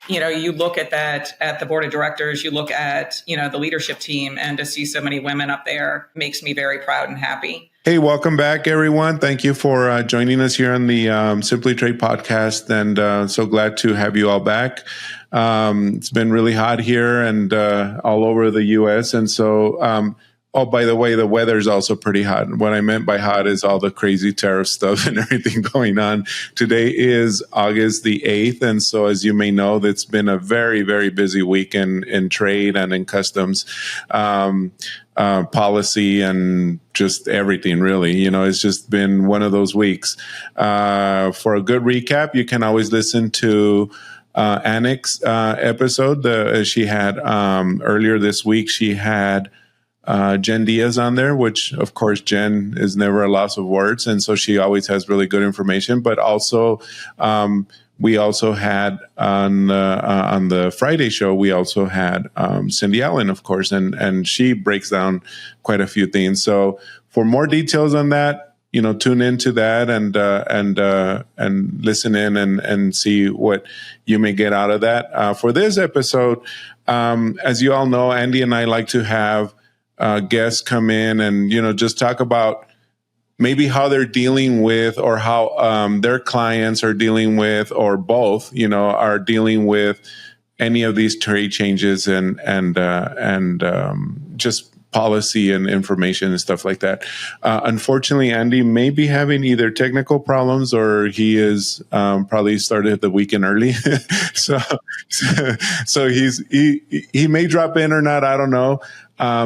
you look at that, at the board of directors, you look at, the leadership team, and to see so many women up there makes me very proud and happy. Hey, welcome back, everyone. Thank you for joining us here on the Simply Trade podcast, and so glad to have you all back. It's been really hot here and all over the U.S., and so oh, by the way, the weather is also pretty hot. What I meant by hot is all the crazy tariff stuff and everything going on. Today is August the 8th. And so, as you may know, it's been a very, very busy week in trade and in customs policy and just everything, really. It's just been one of those weeks. For a good recap, you can always listen to Annick's episode. She had earlier this week, she had Jen Diaz on there, which of course Jen is never a loss of words, and so she always has really good information. But also, we also had on the Friday show, we also had Cindy Allen, of course, and she breaks down quite a few things. So for more details on that, tune into that and listen in and see what you may get out of that. For this episode, as you all know, Andy and I like to have guests come in and, just talk about maybe how they're dealing with, or how their clients are dealing with, or both, are dealing with any of these trade changes and just policy and information and stuff like that. Unfortunately, Andy may be having either technical problems or he is probably started the weekend early. so he may drop in or not. I don't know.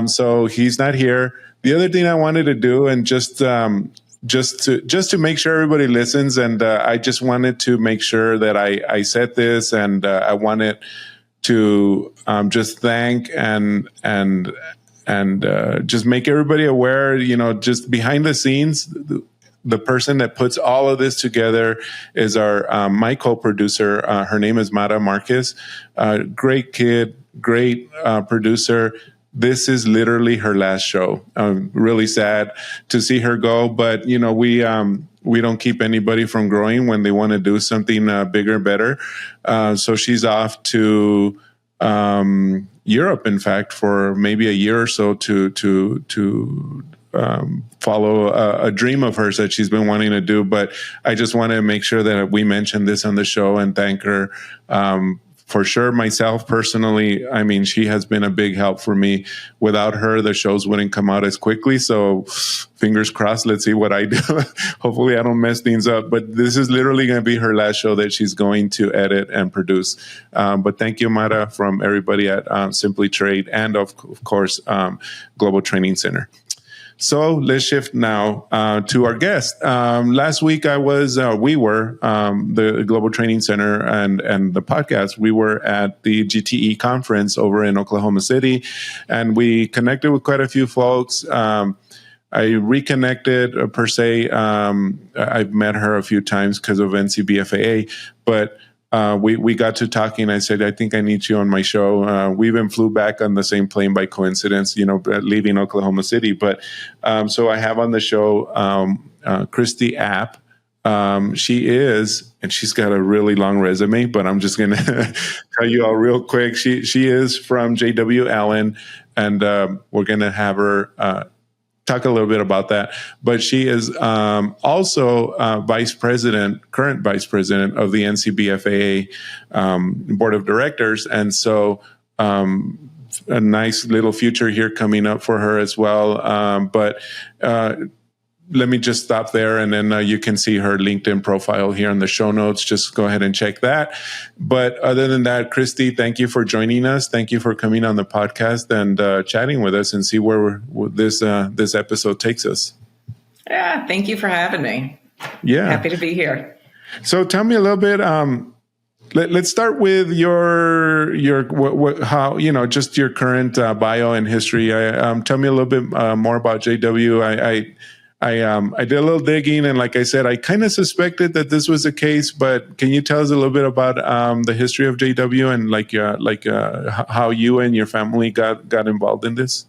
So he's not here. The other thing I wanted to do, and just to make sure everybody listens, and I just wanted to make sure that I said this, and I wanted to just thank and just make everybody aware, just behind the scenes, the person that puts all of this together is my co-producer. Her name is Mara Marquez. Great kid, great producer. This is literally her last show. I'm really sad to see her go, but we don't keep anybody from growing when they want to do something bigger and better. So she's off to Europe, in fact, for maybe a year or so to follow a dream of hers that she's been wanting to do. But I just want to make sure that we mention this on the show and thank her. For sure, myself personally, I mean, she has been a big help for me. Without her, the shows wouldn't come out as quickly. So fingers crossed, let's see what I do. Hopefully I don't mess things up. But this is literally going to be her last show that she's going to edit and produce. But thank you, Mara, from everybody at Simply Trade and, of course, Global Training Center. So let's shift now to our guest. Last week, we were the Global Training Center and the podcast. We were at the GTE conference over in Oklahoma City, and we connected with quite a few folks. I reconnected per se. I've met her a few times because of NCBFAA, but we got to talking. I said, I think I need you on my show. We even flew back on the same plane by coincidence, leaving Oklahoma City. But so I have on the show Kristi App. She's got a really long resume, but I'm just going to tell you all real quick. She is from J.W. Allen, and we're going to have her talk a little bit about that. But she is also current vice president of the NCBFAA board of directors. And so a nice little future here coming up for her as well. But let me just stop there, and then you can see her LinkedIn profile here in the show notes. Just go ahead and check that. But other than that, Kristi, thank you for joining us. Thank you for coming on the podcast and chatting with us and see where this episode takes us. Yeah, thank you for having me. Yeah, happy to be here. So tell me a little bit. Let's start with your how just your current bio and history. Tell me a little bit more about JW. I did a little digging, and like I said, I kind of suspected that this was the case. But can you tell us a little bit about the history of JW and how you and your family got involved in this?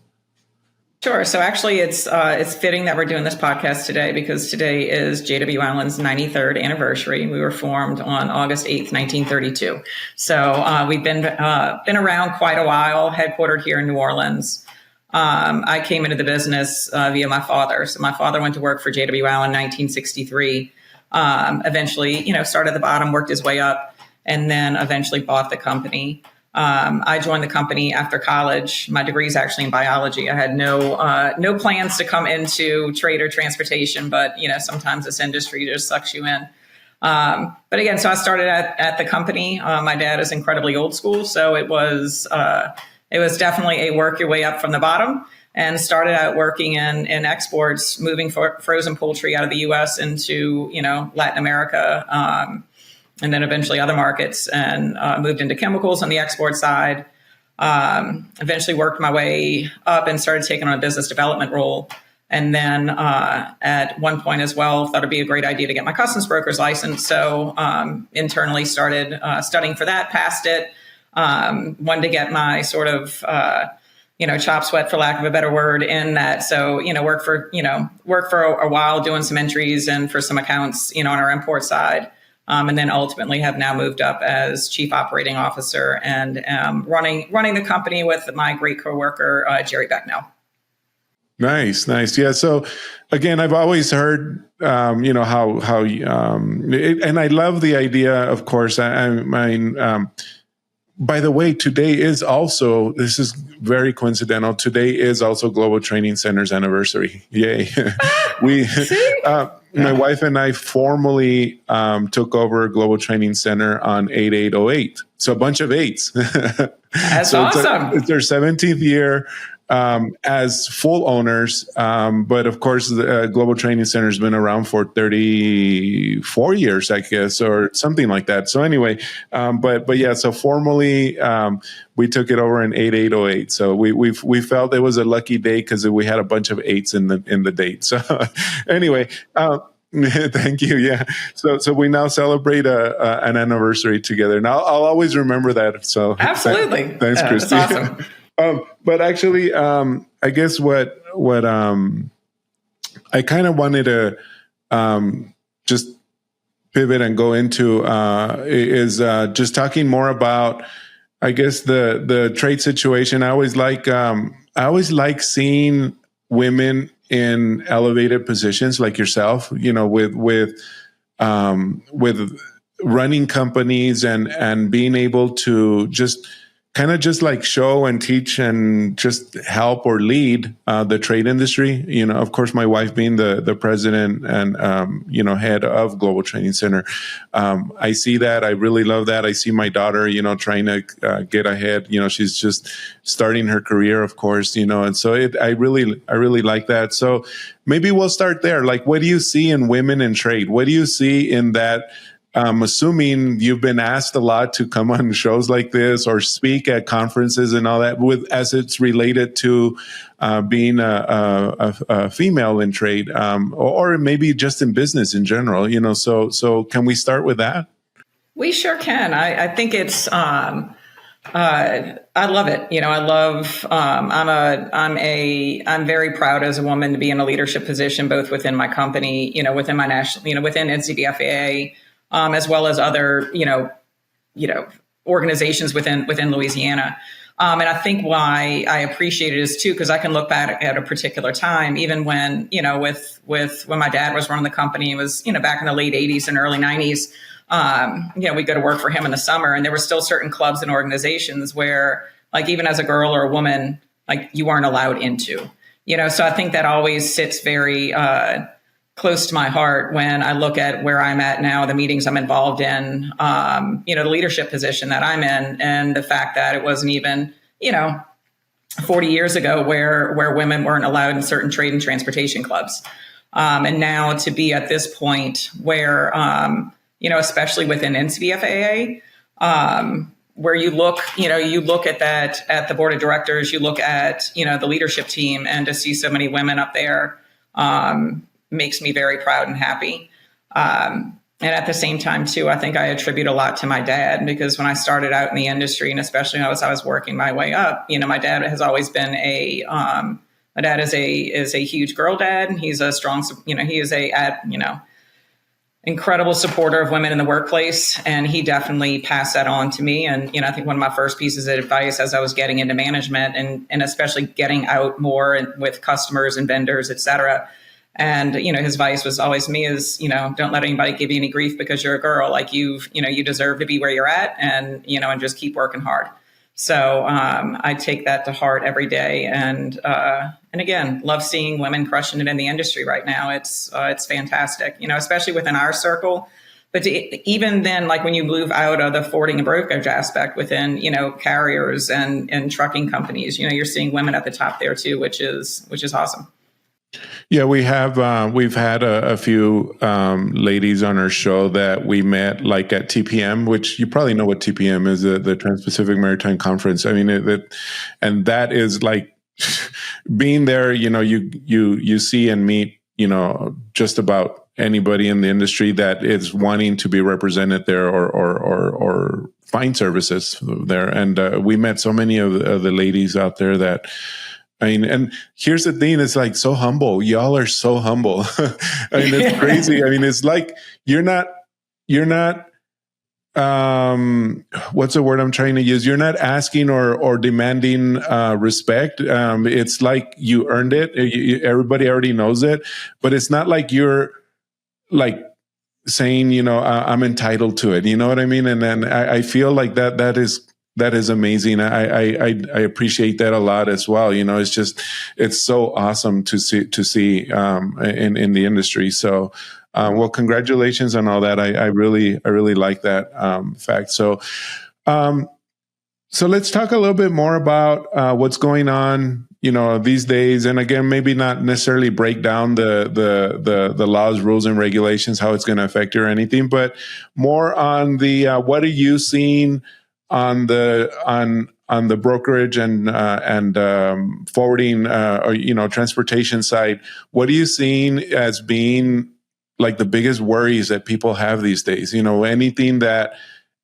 Sure. So actually, it's fitting that we're doing this podcast today because today is JW Island's 93rd anniversary. We were formed on August 8th, 1932. So we've been around quite a while, headquartered here in New Orleans. I came into the business via my father. So my father went to work for JW Island in 1963. Eventually, started at the bottom, worked his way up, and then eventually bought the company. I joined the company after college. My degree is actually in biology. I had no plans to come into trade or transportation, but sometimes this industry just sucks you in. But again, so I started at the company. My dad is incredibly old school, so it was definitely a work your way up from the bottom. And started out working in exports, moving frozen poultry out of the U.S. into Latin America. And then eventually other markets, and moved into chemicals on the export side. Eventually worked my way up and started taking on a business development role. And then at one point as well, thought it'd be a great idea to get my customs broker's license. So internally started studying for that, passed it. Wanted to get my sort of chop sweat, for lack of a better word, in that. So work for a while doing some entries and for some accounts on our import side. And then ultimately have now moved up as chief operating officer and running the company with my great coworker, Jerry Becknell. Nice. Yeah. So again, I've always heard, how, and I love the idea, of course. By the way, this is very coincidental. Today is also Global Training Center's anniversary. Yay. My wife and I formally took over Global Training Center on 8/8/08. So a bunch of eights. That's awesome. It's their 17th year as full owners. But of course, the Global Training Center has been around for 34 years, I guess, or something like that. So anyway, but yeah, so formally, we took it over in 8/8/08. So we felt it was a lucky day because we had a bunch of eights in the date. So anyway, thank you. Yeah. So we now celebrate an anniversary together. Now I'll always remember that. So absolutely. Thanks, Christy. That's awesome. But actually, I guess what I kind of wanted to just pivot and go into is just talking more about, I guess, the trade situation. I always like seeing women in elevated positions like yourself, with running companies and being able to just kind of just like show and teach and just help or lead the trade industry. Of course, my wife being the president and, head of Global Training Center. I see that. I really love that. I see my daughter, trying to get ahead. She's just starting her career, of course, and so I really like that. So maybe we'll start there. Like, what do you see in women in trade? What do you see in that? I'm assuming you've been asked a lot to come on shows like this or speak at conferences and all that, as it's related to being a female in trade, or maybe just in business in general. So can we start with that? We sure can. I think it's. I love it. I love. I'm very proud as a woman to be in a leadership position, both within my company, within my national, within NCBFAA. As well as other, organizations within Louisiana. And I think why I appreciate it is too, because I can look back at a particular time, even when, with when my dad was running the company, it was, back in the late 80s and early 90s, we'd go to work for him in the summer, and there were still certain clubs and organizations where, like, even as a girl or a woman, like, you weren't allowed into, so I think that always sits very, close to my heart when I look at where I'm at now, the meetings I'm involved in, the leadership position that I'm in, and the fact that it wasn't even, 40 years ago where women weren't allowed in certain trade and transportation clubs. And now to be at this point where, especially within NCBFAA, where you look at that, at the board of directors, you look at, the leadership team, and to see so many women up there, makes me very proud and happy. And at the same time, too, I think I attribute a lot to my dad, because when I started out in the industry, and especially as I was working my way up, my dad has always been a My dad is a huge girl dad. He's a strong, he is incredible supporter of women in the workplace. And he definitely passed that on to me. And, I think one of my first pieces of advice as I was getting into management and especially getting out more with customers and vendors, et cetera. And, his advice was always to me is, don't let anybody give you any grief because you're a girl. Like you deserve to be where you're at and just keep working hard. So I take that to heart every day. And again, love seeing women crushing it in the industry right now. It's fantastic, especially within our circle. But even then, like when you move out of the forwarding and brokerage aspect within, carriers and trucking companies, you're seeing women at the top there too, which is awesome. Yeah, we've had a few ladies on our show that we met like at TPM, which you probably know what TPM is, the Trans-Pacific Maritime Conference. I mean, and that is like being there. You see and meet just about anybody in the industry that is wanting to be represented there or find services there. And we met so many of the ladies out there that. I mean, and here's the thing, it's like so humble. Y'all are so humble. I mean, it's crazy. I mean, it's like, you're not, what's the word I'm trying to use? You're not asking or demanding respect. It's like you earned it. Everybody already knows it, but it's not like you're like saying, I'm entitled to it. You know what I mean? And then I feel like that is amazing. I appreciate that a lot as well. It's so awesome to see in the industry. So, well, congratulations on all that. I really like that fact. So let's talk a little bit more about what's going on, these days. And again, maybe not necessarily break down the laws, rules, and regulations, how it's going to affect you or anything, but more on the what are you seeing on the brokerage and forwarding or transportation side. What are you seeing as being like the biggest worries that people have these days? Anything that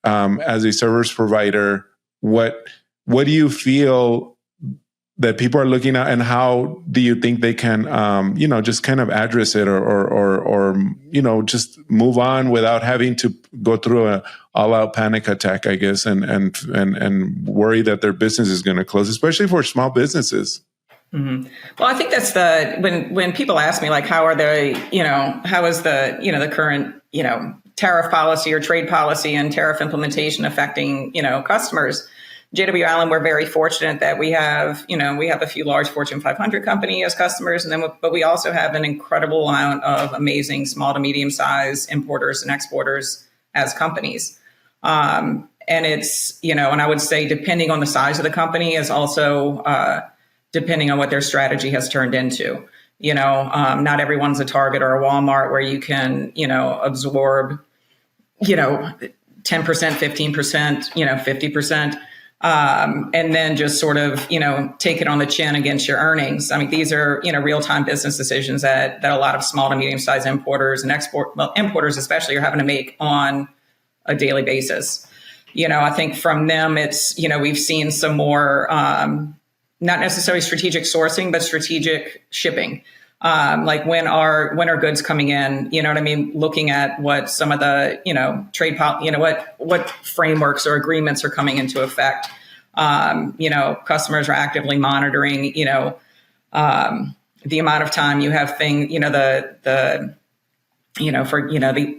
as a service provider, what do you feel that people are looking at, and how do you think they can just kind of address it or just move on without having to go through a all-out panic attack, I guess, and worry that their business is going to close, especially for small businesses? Mm-hmm. Well, I think that's when people ask me, like, how is the current, tariff policy or trade policy and tariff implementation affecting, customers. JW Allen, we're very fortunate that we have a few large Fortune 500 company as customers, but we also have an incredible amount of amazing small to medium sized importers and exporters as companies. And it's, and I would say depending on the size of the company is also depending on what their strategy has turned into. Not everyone's a Target or a Walmart where you can, absorb, 10%, 15%, 50%. And then just sort of, take it on the chin against your earnings. I mean, these are, real-time business decisions that a lot of small to medium-sized importers and importers especially are having to make on a daily basis. I think from them, it's, we've seen some more, not necessarily strategic sourcing, but strategic shipping. Like when are goods coming in, what I mean? Looking at what some of the, trade, what frameworks or agreements are coming into effect. Customers are actively monitoring, the amount of time you have the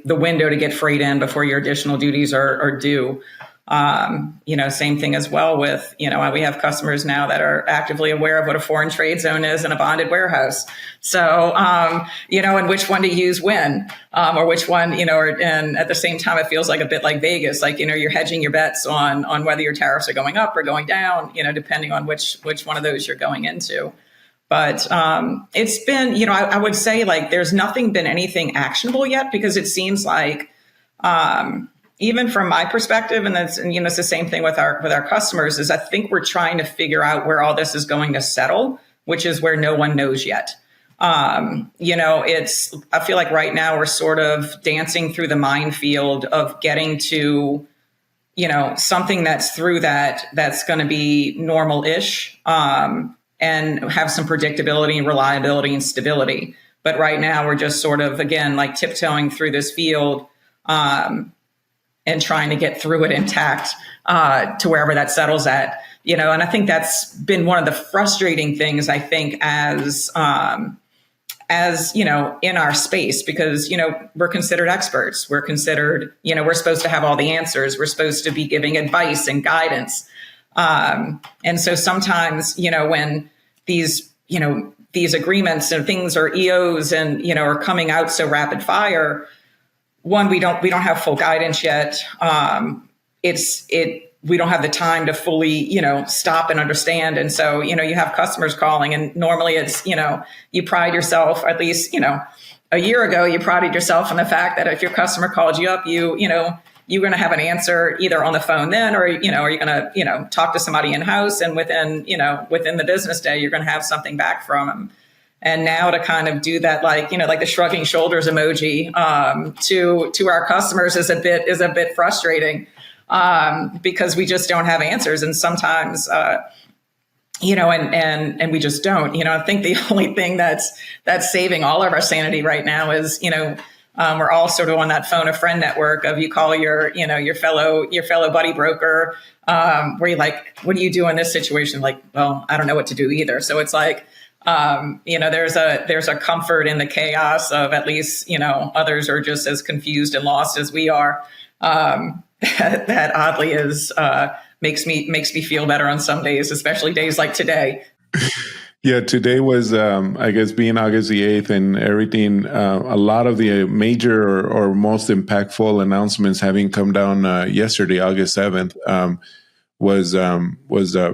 window to get freight in before your additional duties are due. Same thing as well with, we have customers now that are actively aware of what a foreign trade zone is in a bonded warehouse. So, and which one to use when, or which one, and at the same time, it feels like a bit like Vegas, like, you're hedging your bets on whether your tariffs are going up or going down, depending on which one of those you're going into. But it's been, I would say like there's been anything actionable yet, because it seems like, even from my perspective, and that's, it's the same thing with our customers, is I think we're trying to figure out where all this is going to settle, which is where no one knows yet. I feel like right now we're sort of dancing through the minefield of getting to, something that's through that's going to be normal-ish. And and have some predictability and reliability and stability. But right now we're just sort of, again, like tiptoeing through this field and trying to get through it intact to wherever that settles at. And I think that's been one of the frustrating things, I think, as in our space, because, we're considered experts. We're considered, we're supposed to have all the answers. We're supposed to be giving advice and guidance. And so sometimes, when these agreements and things are EOs and, are coming out so rapid fire, one, we don't have full guidance yet. We don't have the time to fully, stop and understand. And so, you have customers calling, and normally it's, you pride yourself, or at least, a year ago, you prided yourself on the fact that if your customer called you up, you're going to have an answer either on the phone then, or, you're going to, talk to somebody in house, and within the business day, you're going to have something back from them. And now to kind of do that, like the shrugging shoulders emoji, to our customers is a bit frustrating. Because we just don't have answers. And sometimes, and we just don't, I think the only thing that's saving all of our sanity right now is, we're all sort of on that phone a friend network of, you call your fellow buddy broker, where you're like, what do you do in this situation? Like, well, I don't know what to do either. So it's like, there's a comfort in the chaos of, at least, others are just as confused and lost as we are. That oddly makes me feel better on some days, especially days like today. Yeah, today was, I guess, being August the 8th and everything, a lot of the major or most impactful announcements having come down yesterday, August 7th, was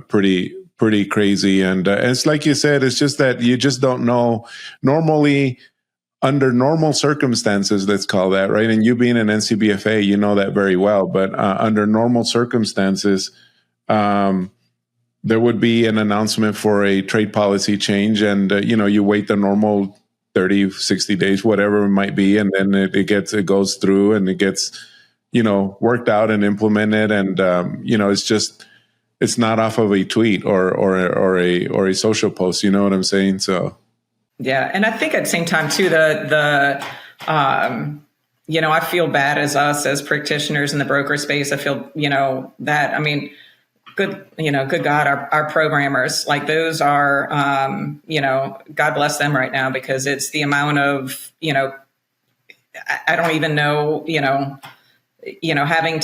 pretty crazy. And it's like you said, it's just that you just don't know. Normally, under normal circumstances, let's call that, right? And you being an NCBFAA, you know that very well. But under normal circumstances, there would be an announcement for a trade policy change. And, you wait the normal 30, 60 days, whatever it might be. And then it goes through and it gets, worked out and implemented. And, it's not off of a tweet or a social post. You know what I'm saying? So. Yeah. And I think at the same time, too, I feel bad as practitioners in the broker space. I feel, good God, our programmers, like those are, God bless them right now, because it's the amount of, I don't even know, having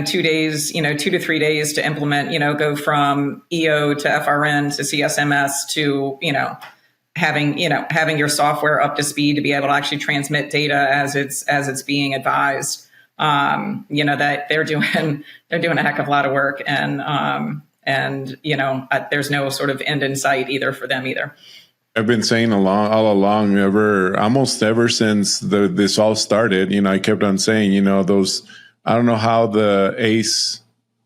2 days, 2 to 3 days to implement, go from EO to FRN to CSMS to, having your software up to speed to be able to actually transmit data as it's being advised. That they're doing a heck of a lot of work, and there's no sort of end in sight either for them either. I've been saying all along, almost ever since this all started, I kept on saying, I don't know how the ACE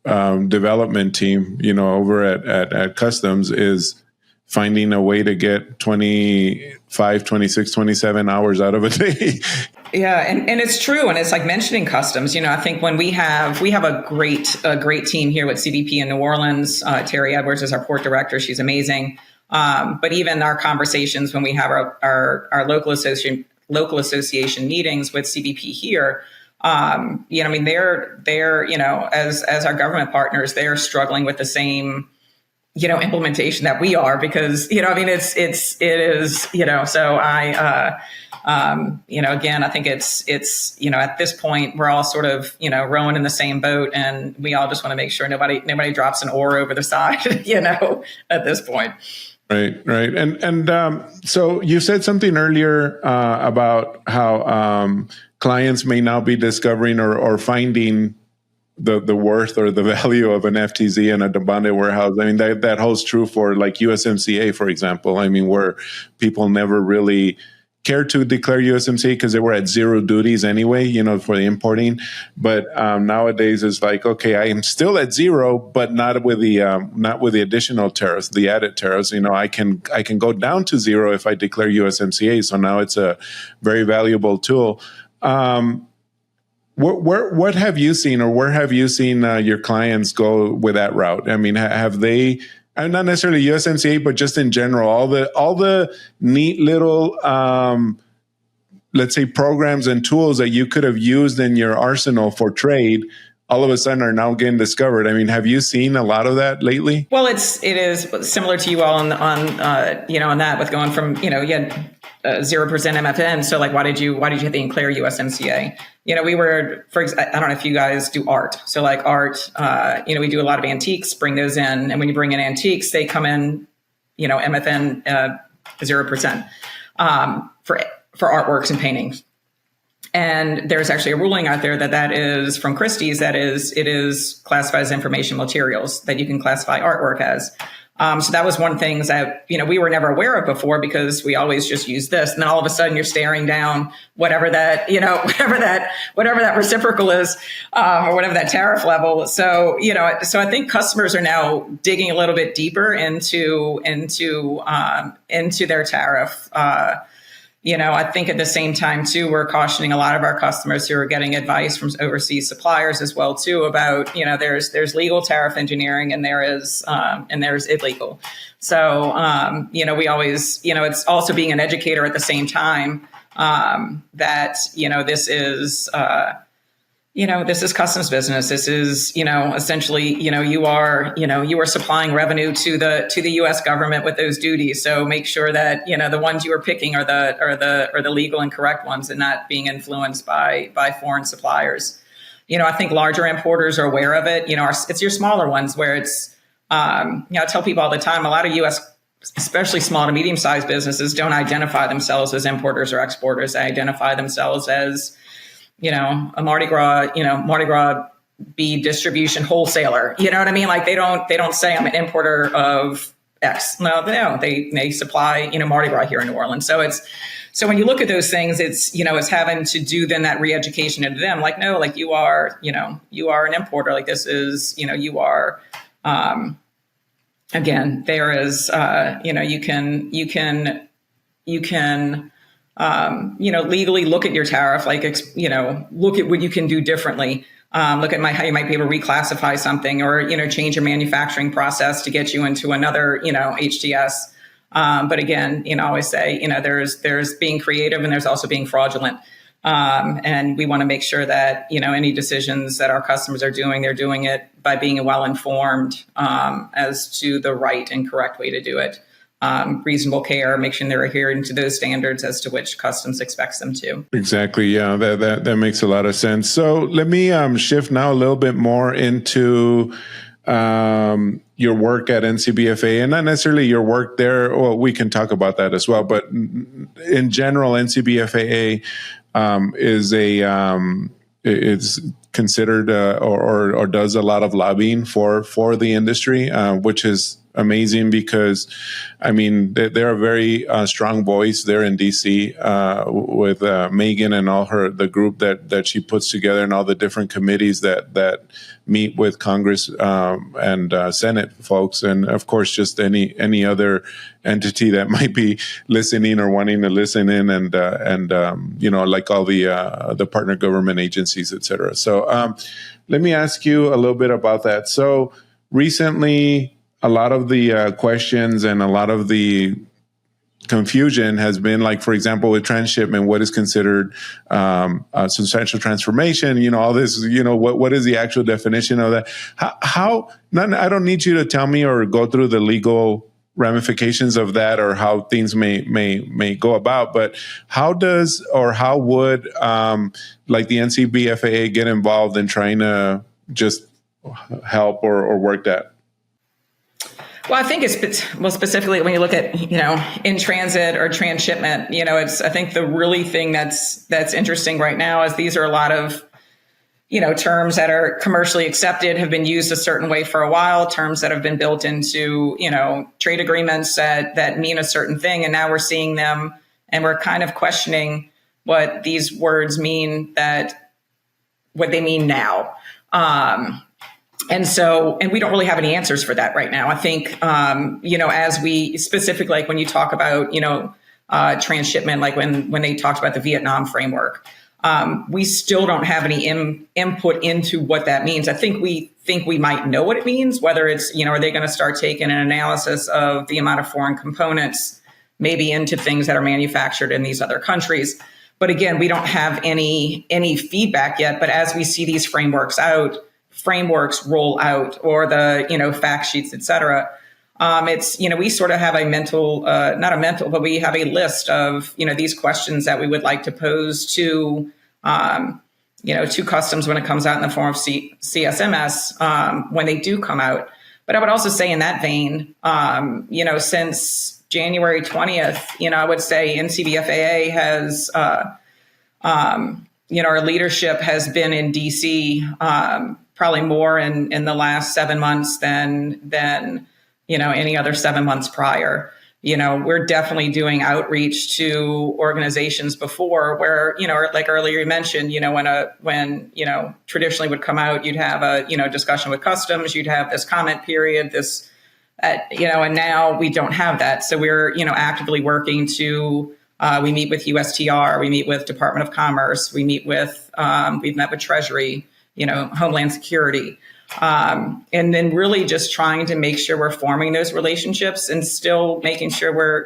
development team, over at Customs is finding a way to get 25, 26, 27 hours out of a day. Yeah, and it's true. And it's like mentioning Customs, I think when we have a great team here with CBP in New Orleans. Terry Edwards is our port director. She's amazing. But even our conversations when we have our local association meetings with CBP here, they're as our government partners, they're struggling with the same implementation that we are, because, it is, so I, again, I think it's, at this point, we're all sort of, rowing in the same boat, and we all just want to make sure nobody drops an oar over the side, at this point. Right. And so you said something earlier about how clients may now be discovering or finding the worth or the value of an FTZ and a bonded warehouse. I mean, that holds true for like USMCA, for example. I mean, where people never really cared to declare USMCA because they were at zero duties anyway, for the importing. But nowadays it's like, okay, I am still at zero, but not with the additional tariffs, the added tariffs. I can go down to zero if I declare USMCA. So now it's a very valuable tool. What have you seen, or where have you seen your clients go with that route? I mean, have they I'm not necessarily USMCA, but just in general, all the neat little, let's say, programs and tools that you could have used in your arsenal for trade, all of a sudden are now getting discovered. I mean, have you seen a lot of that lately? Well, it is similar to you all on that with going from, you had 0% MFN. So like, why did you have to declare USMCA? We were, I don't know if you guys do art. So like art, we do a lot of antiques, bring those in. And when you bring in antiques, they come in, MFN 0% for artworks and paintings. And there's actually a ruling out there that is from Christie's, it is classified as information materials that you can classify artwork as. So that was one of the things that, we were never aware of before because we always just use this. And then all of a sudden you're staring down whatever that reciprocal is, or whatever that tariff level. So, so I think customers are now digging a little bit deeper into their tariff. I think at the same time, too, we're cautioning a lot of our customers who are getting advice from overseas suppliers as well, too, about, there's legal tariff engineering and there's illegal. So, we always, it's also being an educator at the same time that, this is customs business. This is, essentially, you are supplying revenue to the U.S. government with those duties. So make sure that, the ones you are picking are the legal and correct ones and not being influenced by foreign suppliers. I think larger importers are aware of it. It's your smaller ones where it's, I tell people all the time, a lot of U.S., especially small to medium sized businesses, don't identify themselves as importers or exporters. They identify themselves as, a Mardi Gras bead distribution wholesaler. You know what I mean? Like they don't say I'm an importer of X. No, they supply, Mardi Gras here in New Orleans. So when you look at those things, it's having to do then that re-education into them. Like, no, like you are an importer. Like this is, you are, again, there is, you can, legally look at your tariff, like, look at what you can do differently. Look at how you might be able to reclassify something or, change your manufacturing process to get you into another, HTS. But again, I always say, there's being creative and there's also being fraudulent. And we want to make sure that, any decisions that our customers are doing, they're doing it by being well informed as to the right and correct way to do it. Reasonable care, make sure they're adhering to those standards as to which customs expects them to. Exactly. Yeah, that makes a lot of sense. So let me shift now a little bit more into your work at NCBFAA, and not necessarily your work there. Well, we can talk about that as well. But in general, NCBFAA is considered or does a lot of lobbying for the industry, which is amazing because, I mean, they're a very strong voice there in DC with Megan and the group that she puts together and all the different committees that meet with Congress and Senate folks, and of course just any other entity that might be listening or wanting to listen in, and like all the partner government agencies, et cetera. So let me ask you a little bit about that. So recently, a lot of the questions and a lot of the confusion has been, like, for example, with transshipment, what is considered a substantial transformation, all this, what is the actual definition of that? I don't need you to tell me or go through the legal ramifications of that or how things may go about, but how would like the NCBFAA get involved in trying to just help or work that? Well, I think specifically when you look at, in transit or transshipment, I think the really thing that's interesting right now is these are a lot of, terms that are commercially accepted, have been used a certain way for a while, terms that have been built into, trade agreements that mean a certain thing. And now we're seeing them and we're kind of questioning what these words mean, what they mean now. And we don't really have any answers for that right now. I think, as we specifically, like when you talk about, transshipment, like when they talked about the Vietnam framework, We still don't have any input into what that means. I think we might know what it means, whether it's, are they going to start taking an analysis of the amount of foreign components maybe into things that are manufactured in these other countries. But again, we don't have any feedback yet. But as we see these frameworks roll out, or the, fact sheets, et cetera, it's, we sort of have a mental, but we have a list of, these questions that we would like to pose to, to customs when it comes out in the form of CSMS, when they do come out. But I would also say in that vein, since January 20th, I would say NCBFAA has, our leadership has been in DC, probably more in the last 7 months than any other 7 months prior. We're definitely doing outreach to organizations before where, like earlier you mentioned, when traditionally would come out, you'd have a, discussion with customs, you'd have this comment period, and now we don't have that. So we're, actively working to, we meet with USTR, we meet with Department of Commerce, we meet with, we've met with Treasury, Homeland Security. And then really just trying to make sure we're forming those relationships and still making sure we're,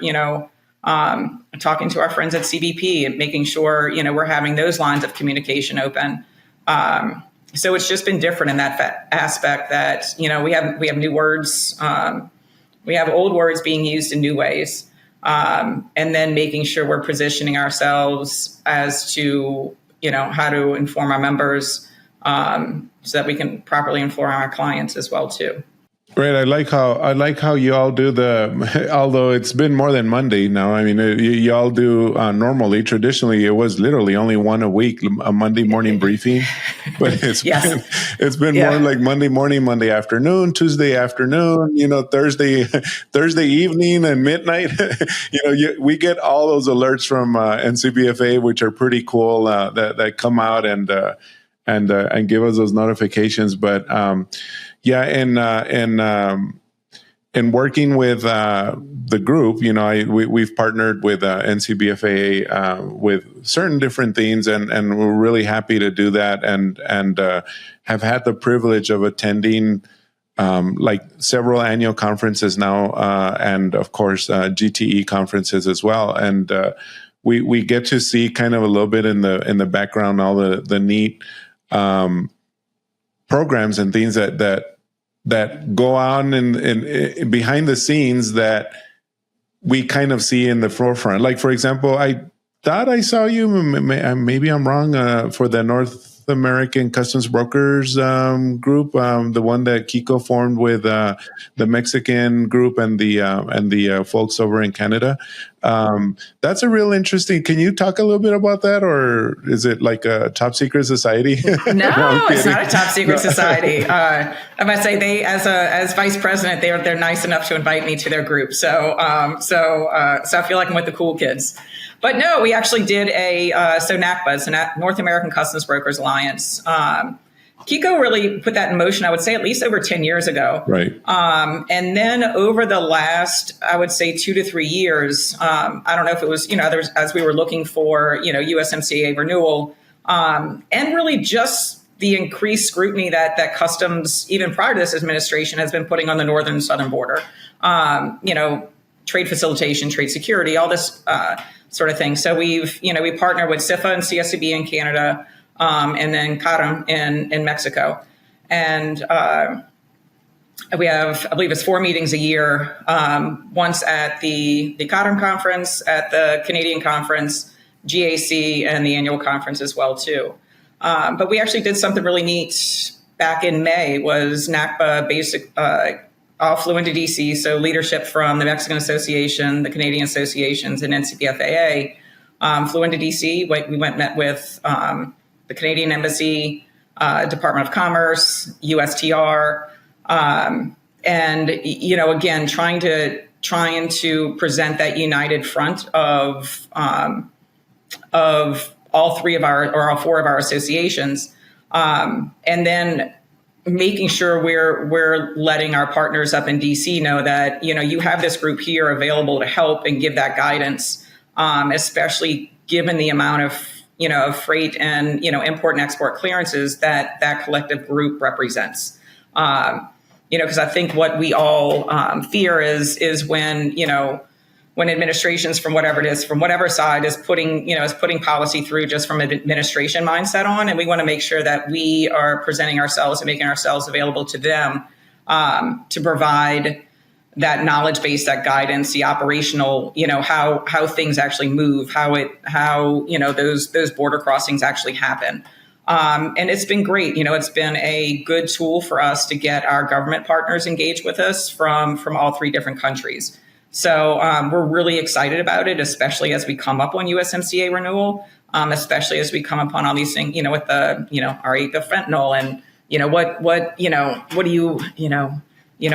talking to our friends at CBP and making sure, we're having those lines of communication open. So it's just been different in that aspect that, we have new words, we have old words being used in new ways. And then making sure we're positioning ourselves as to, how to inform our members, so that we can properly inform our clients as well too. Right. I like how you all do although it's been more than Monday now. I mean, you all do normally, traditionally, it was literally only one a week, a Monday morning briefing, but it's been more like Monday morning, Monday afternoon, Tuesday afternoon, Thursday evening and midnight. We get all those alerts from NCBFAA, which are pretty cool, that come out and give us those notifications. But and working with the group, we've partnered with NCBFAA with certain different things, and we're really happy to do that, and have had the privilege of attending like several annual conferences now, and of course GTE conferences as well, and we get to see kind of a little bit in the background all the neat programs and things that go on in behind the scenes that we kind of see in the forefront. Like, for example, I thought I saw you, maybe I'm wrong, for the North American Customs Brokers group, the one that Kiko formed with the Mexican group and the folks over in Canada. That's a real interesting. Can you talk a little bit about that, or is it like a top secret society? No, it's not a top secret society. I must say, they, as vice president, they're nice enough to invite me to their group. So I feel like I'm with the cool kids. But no, we actually did so NACBA, so North American Customs Brokers Alliance. Kiko really put that in motion, I would say, at least over 10 years ago. Right. And then over the last, I would say, 2 to 3 years, I don't know if it was, as we were looking for, USMCA renewal, and really just the increased scrutiny that Customs, even prior to this administration, has been putting on the northern and southern border. Trade facilitation, trade security, all this sort of thing. So we partner with CIFA and CSCB in Canada, and then CARM in Mexico. And we have, I believe it's 4 meetings a year, once at the CARM conference, at the Canadian conference, GAC, and the annual conference as well, too. But we actually did something really neat back in May. Was NACBA all flew into DC, so leadership from the Mexican Association, the Canadian Associations, and NCBFAA flew into DC. We went and met with the Canadian Embassy, Department of Commerce, USTR, and again, trying to present that united front of all 4 of our associations, and then making sure we're letting our partners up in DC know that, you have this group here available to help and give that guidance, especially given the amount of, of freight and, import and export clearances that collective group represents. Because I think what we all fear is when administrations from whatever it is, from whatever side is putting policy through just from an administration mindset on, and we want to make sure that we are presenting ourselves and making ourselves available to them to provide that knowledge base, that guidance, the operational, how things actually move, how those border crossings actually happen. And it's been great. It's been a good tool for us to get our government partners engaged with us from all three different countries. So we're really excited about it, especially as we come up on USMCA renewal, especially as we come upon all these things, with the, the fentanyl and, what do you,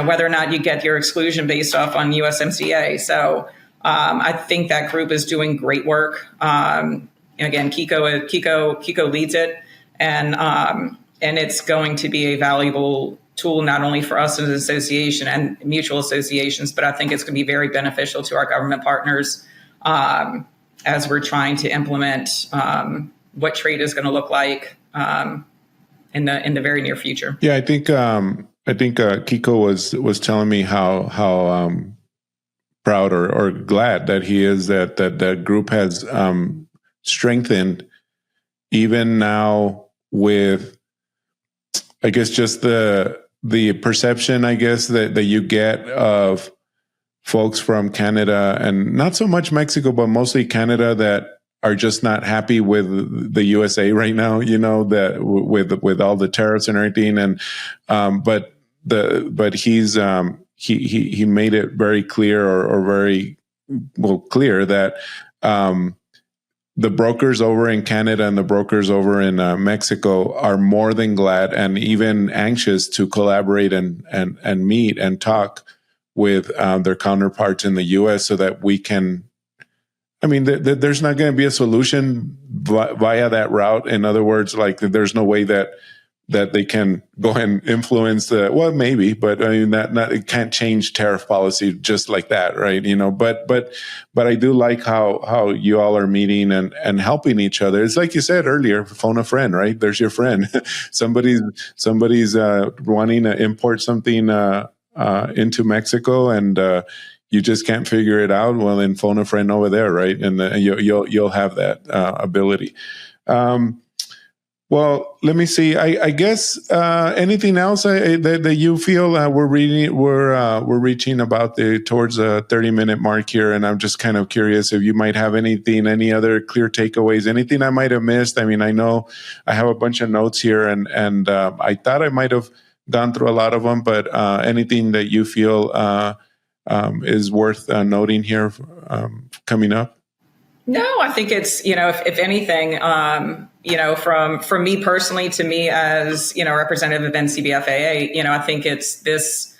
whether or not you get your exclusion based off on USMCA. So I think that group is doing great work. And again, Kiko leads it, and it's going to be a valuable tool not only for us as an association and mutual associations, but I think it's going to be very beneficial to our government partners as we're trying to implement what trade is going to look like in the very near future. Yeah, I think Kiko was telling me how proud or glad that he is that group has strengthened even now with, I guess, just the perception, I guess, that you get of folks from Canada, and not so much Mexico, but mostly Canada, that are just not happy with the USA right now, that with all the tariffs and everything. And but he's he made it very clear or very clear that the brokers over in Canada and the brokers over in Mexico are more than glad and even anxious to collaborate and meet and talk with their counterparts in the U.S. so that we can. I mean, there's not going to be a solution via that route. In other words, like there's no way that they can go and influence maybe, but I mean it can't change tariff policy just like that, right? But I do like how you all are meeting and helping each other. It's like you said earlier, phone a friend, right? There's your friend. somebody's wanting to import something into Mexico, and you just can't figure it out. Well, then phone a friend over there, right? And you'll have that ability. Well, let me see. I guess anything else that you feel we're reaching about towards a 30-minute mark here, and I'm just kind of curious if you might have any other clear takeaways, anything I might have missed. I mean, I know I have a bunch of notes here, and I thought I might have gone through a lot of them, but anything that you feel is worth noting here coming up? No, I think it's, if anything, from me personally to me as, representative of NCBFAA, I think it's this,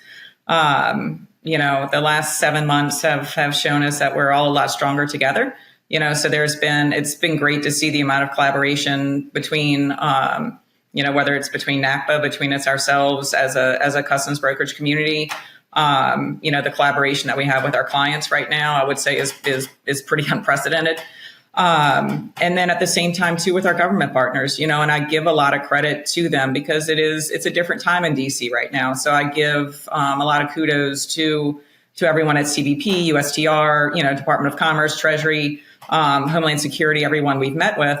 the last 7 months have shown us that we're all a lot stronger together, so it's been great to see the amount of collaboration between, whether it's between NACBA, between ourselves as a customs brokerage community. The collaboration that we have with our clients right now, I would say is pretty unprecedented. And then at the same time too, with our government partners, and I give a lot of credit to them because it's a different time in DC right now. So I give a lot of kudos to everyone at CBP, USTR, Department of Commerce, Treasury, Homeland Security, everyone we've met with,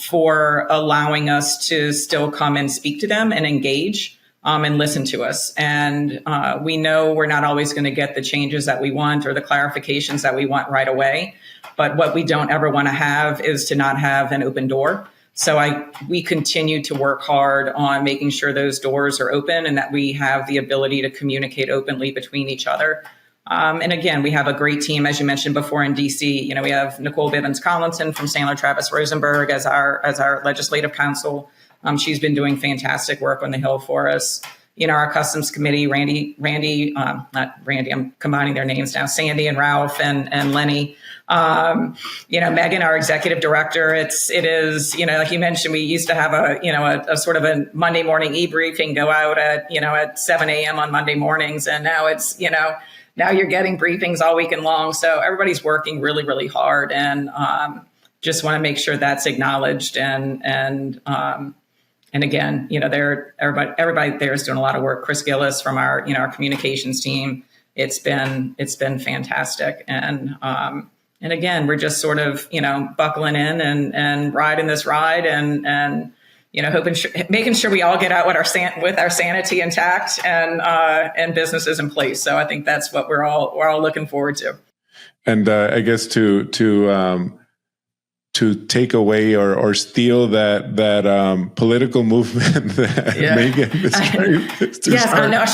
for allowing us to still come and speak to them and engage. And listen to us. And we know we're not always going to get the changes that we want or the clarifications that we want right away. But what we don't ever want to have is to not have an open door. So we continue to work hard on making sure those doors are open and that we have the ability to communicate openly between each other. And again, we have a great team, as you mentioned before, in DC. We have Nicole Bivens Collinson from Sandler Travis Rosenberg as our legislative counsel. She's been doing fantastic work on the Hill for us. Our customs committee, not Randy, I'm combining their names now, Sandy and Ralph and Lenny. Megan, our executive director, it is, like you mentioned, we used to have a sort of a Monday morning e-briefing go out at 7 a.m. on Monday mornings. And now it's, now you're getting briefings all weekend long. So everybody's working really, really hard. And, just want to make sure that's acknowledged. And again, everybody there is doing a lot of work. Chris Gillis from our communications team. It's been fantastic. And again, we're just sort of, buckling in and riding this ride and making sure we all get out with our sanity intact and businesses in place. So I think that's what we're all looking forward to. And I guess to take away or steal that political movement that Megan is yes, I know.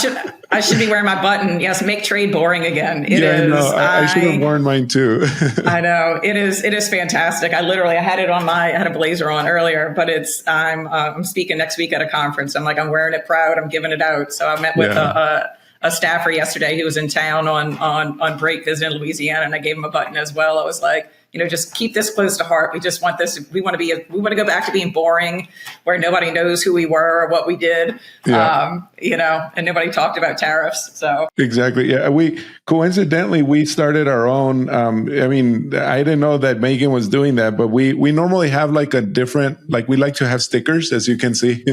I should be wearing my button. Yes, make trade boring again. I should have worn mine too. I know it is fantastic. I had it on I had a blazer on earlier, but I'm speaking next week at a conference. I'm wearing it proud. I'm giving it out. So I met with a staffer yesterday who was in town on break visiting Louisiana, and I gave him a button as well. I was like, just keep this close to heart. We just want this. We want to go back to being boring, where nobody knows who we were or what we did. And nobody talked about tariffs. So exactly. Yeah. We started our own. I didn't know that Megan was doing that, but we normally have a different, we like to have stickers, as you can see,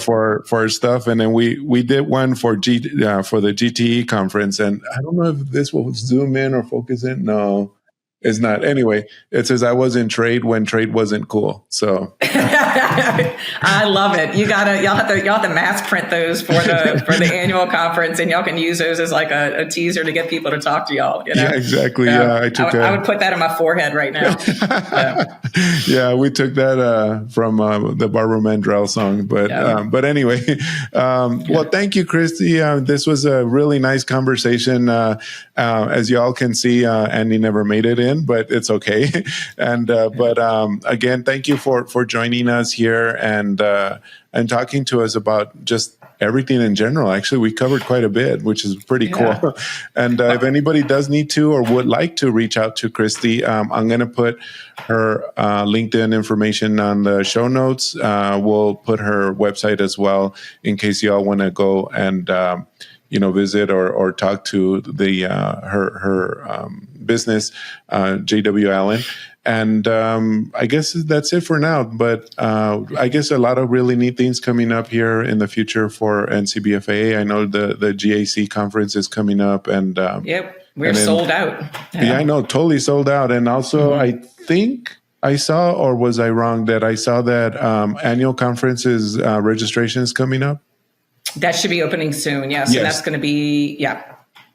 for our stuff. And then we did one for the GTE conference. And I don't know if this will zoom in or focus in. No. It's not. Anyway, it says I was in trade when trade wasn't cool. So I love it. Y'all have to mass print those for the annual conference, and y'all can use those as a teaser to get people to talk to y'all. Yeah, exactly. I would put that on my forehead right now. Yeah, we took that from the Barbara Mandrell song. But anyway, well, thank you, Christy. This was a really nice conversation. As y'all can see, Andy never made it in, but it's okay. And again, thank you for joining us here and talking to us about just everything in general. Actually, we covered quite a bit, which is pretty cool. And if anybody does need to or would like to reach out to Christy, I'm going to put her LinkedIn information on the show notes. We'll put her website as well in case y'all want to go and visit or talk to her business, JW Allen. And I guess that's it for now. But I guess a lot of really neat things coming up here in the future for NCBFAA. I know the GAC conference is coming up. And we're sold out. Yeah, I know, totally sold out. And also, I think I saw, or was I wrong, that I saw that annual conferences registration is coming up? That should be opening soon, yes. And that's going to be,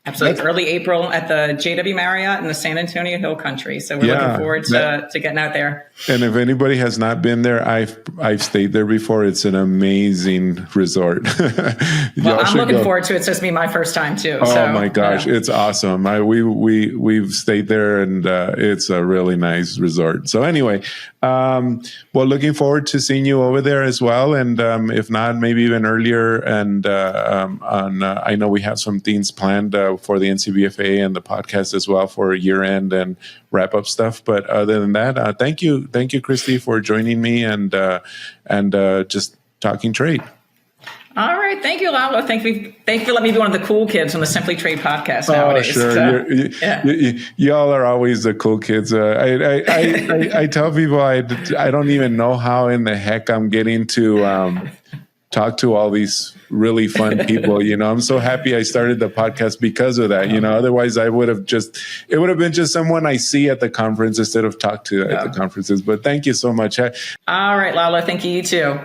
absolutely. Early April at the JW Marriott in the San Antonio Hill Country. So we're looking forward to getting out there. And if anybody has not been there, I've stayed there before. It's an amazing resort. Well, I'm looking forward to it. So it's my first time too. Oh my gosh, it's awesome. We've stayed there, and it's a really nice resort. So anyway, well, looking forward to seeing you over there as well. And if not, maybe even earlier. And I know we have some things planned for the NCBFAA and the podcast as well for year end and wrap up stuff. But other than that, thank you, Christy, for joining me and just talking trade. All right, thank you, Lalo. Thank you for letting me be one of the cool kids on the Simply Trade podcast nowadays. Sure. Y'all are always the cool kids. I tell people I don't even know how in the heck I'm getting to talk to all these really fun people. I'm so happy I started the podcast because of that. Otherwise it would have been just someone I see at the conference instead of talk to at the conferences. But thank you so much. All right, Lalo. Thank you. You too.